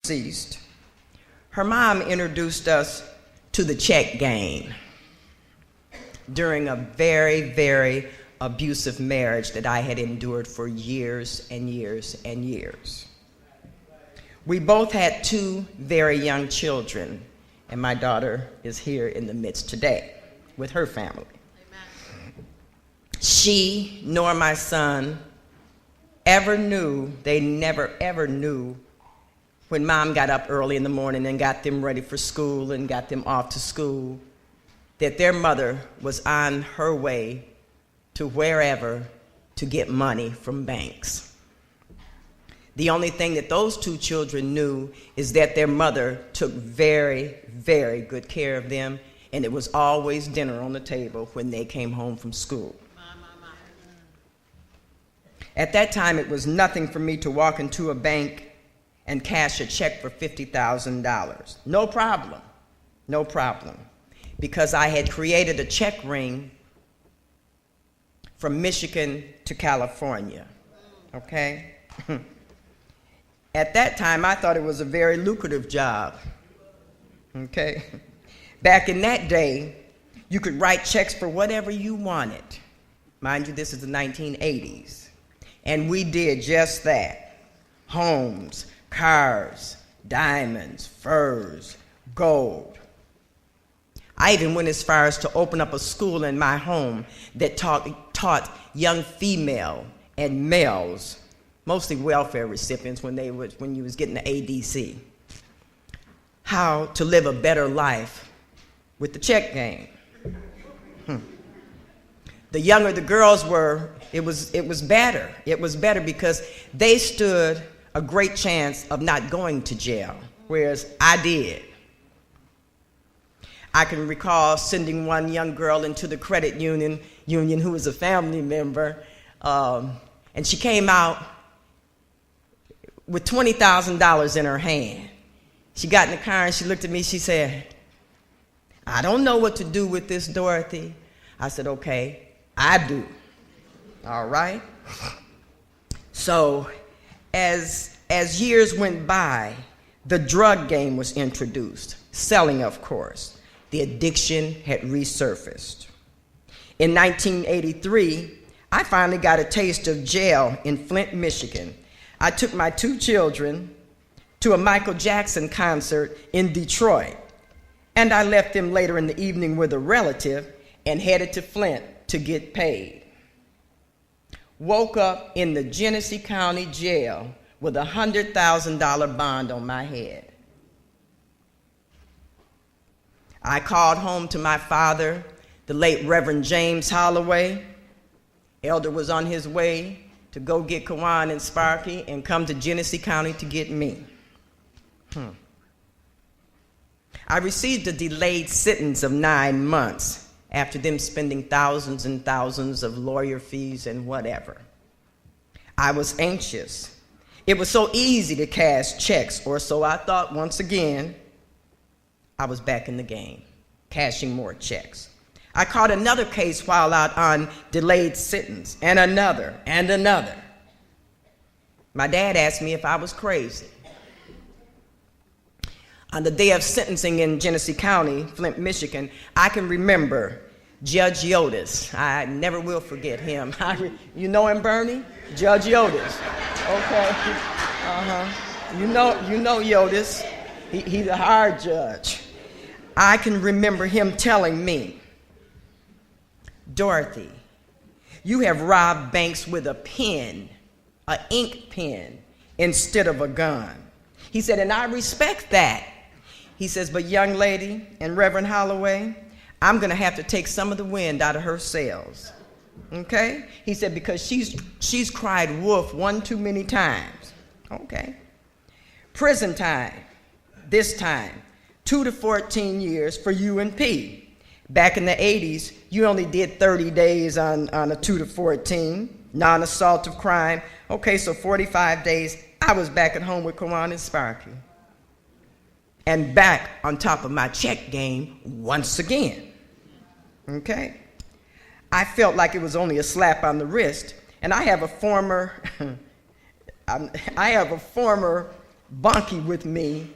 deceased, her mom introduced us to the check game during a very, very abusive marriage that I had endured for years and years and years. We both had two very young children, and my daughter is here in the midst today with her family. Amen. She nor my son ever knew, they never ever knew, when mom got up early in the morning and got them ready for school and got them off to school, that their mother was on her way to wherever to get money from banks. The only thing that those two children knew is that their mother took very, very good care of them, and it was always dinner on the table when they came home from school. At that time, it was nothing for me to walk into a bank and cash a check for $50,000. No problem, no problem, because I had created a check ring from Michigan to California, okay? At that time, I thought it was a very lucrative job, okay? Back in that day, you could write checks for whatever you wanted. Mind you, this is the 1980s. And we did just that. Homes, cars, diamonds, furs, gold. I even went as far as to open up a school in my home that taught young female and males, mostly welfare recipients when you was getting the ADC, how to live a better life with the check game. The younger the girls were, it was better. It was better because they stood a great chance of not going to jail, whereas I did. I can recall sending one young girl into the credit union who was a family member, and she came out with $20,000 in her hand. She got in the car and she looked at me, she said, "I don't know what to do with this, Dorothy." I said, "Okay, I do." All right? So as years went by, the drug game was introduced, selling, of course. The addiction had resurfaced. In 1983, I finally got a taste of jail in Flint, Michigan. I took my two children to a Michael Jackson concert in Detroit, and I left them later in the evening with a relative and headed to Flint to get paid. Woke up in the Genesee County Jail with a $100,000 bond on my head. I called home to my father, the late Reverend James Holloway. Elder was on his way to go get Kawan and Sparky and come to Genesee County to get me. I received a delayed sentence of 9 months after them spending thousands and thousands of lawyer fees and whatever. I was anxious. It was so easy to cash checks, or so I thought. Once again, I was back in the game, cashing more checks. I caught another case while out on delayed sentence, and another, and another. My dad asked me if I was crazy. On the day of sentencing in Genesee County, Flint, Michigan, I can remember Judge Yotis. I never will forget him. You know him, Bernie? Judge Yotis. Okay. You know Yotis. He's a hard judge. I can remember him telling me, "Dorothy, you have robbed banks with a pen, an ink pen, instead of a gun." He said, "And I respect that." He says, "But young lady and Reverend Holloway, I'm going to have to take some of the wind out of her sails." Okay? He said, "Because she's cried wolf one too many times." Okay. Prison time, this time, 2 to 14 years for U&P. Back in the 80s, you only did 30 days on a 2 to 14, non-assault of crime. Okay, so 45 days, I was back at home with Kawan and Sparky. And back on top of my check game once again. Okay? I felt like it was only a slap on the wrist, and I have a former Bonky with me